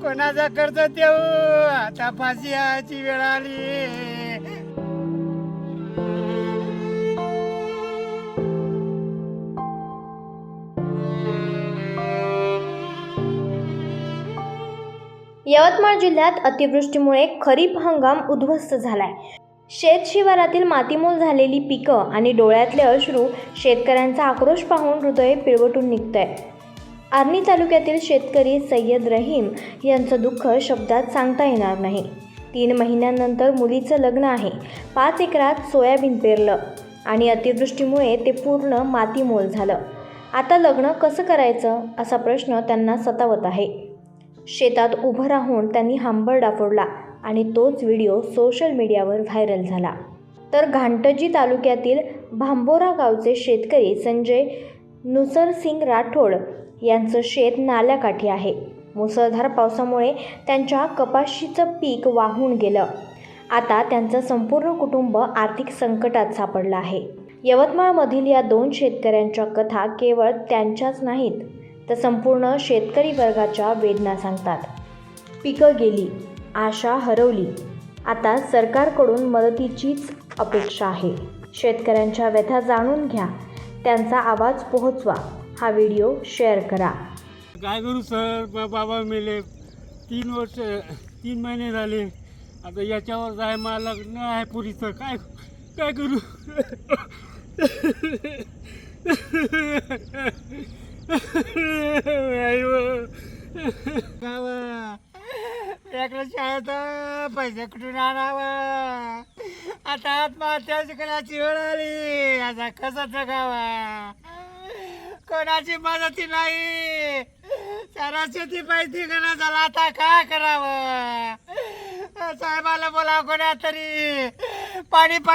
कोणाचा कर्ज देऊ, आता फाशी यायची वेळ आली. यवतमाळ जिल्ह्यात अतिवृष्टीमुळे खरीप हंगाम उद्ध्वस्त झालाय. शेत शिवारातील मातीमोल झालेली पिकं आणि डोळ्यातले अश्रू शेतकऱ्यांचा आक्रोश पाहून हृदय पिळवटून निघतंय. आर्णी तालुक्यातील शेतकरी सय्यद रहीम यांचं दुःख शब्दात सांगता येणार नाही. 3 महिन्यांनंतर मुलीचं लग्न आहे. 5 एकरात सोयाबीन पेरलं आणि अतिवृष्टीमुळे ते पूर्ण मातीमोल झालं. आता लग्न कसं करायचं असा प्रश्न त्यांना सतावत आहे. शेतात उभं राहून त्यांनी हंबरडा फोडला आणि तोच व्हिडिओ सोशल मीडियावर व्हायरल झाला. तर घाटंजी तालुक्यातील भांबोरा गावचे शेतकरी संजय नुसरसिंग राठोड यांचं शेत नाल्याकाठी आहे. मुसळधार पावसामुळे त्यांच्या कपाशीचं पीक वाहून गेलं. आता त्यांचं संपूर्ण कुटुंब आर्थिक संकटात सापडलं आहे. यवतमाळमधील या 2 शेतकऱ्यांच्या कथा केवळ त्यांच्याच नाहीत, तर संपूर्ण शेतकरी वर्गाच्या वेदना सांगतात. पिकं गेली, आशा हरवली. आता सरकारकडून मदतीचीच अपेक्षा आहे. शेतकऱ्यांच्या व्यथा जाणून घ्या, त्यांचा आवाज पोहोचवा. हा व्हिडिओ शेअर करा. काय करू सर, बाबा मेले 3 महिने झाले. आता याच्यावर जाय मला लग्न आहे पुरीचं. काय काय करू. शाळेत पैसे कुठून आणावं. आता आत्महत्या शिकण्याची वेळ आली. आता कसं जगावा, कोणाची मदती नाही. सारा शेती पाहिजे करणं झाला. आता काय करावं. साहेबाला बोलावं कोणा तरी. पाणी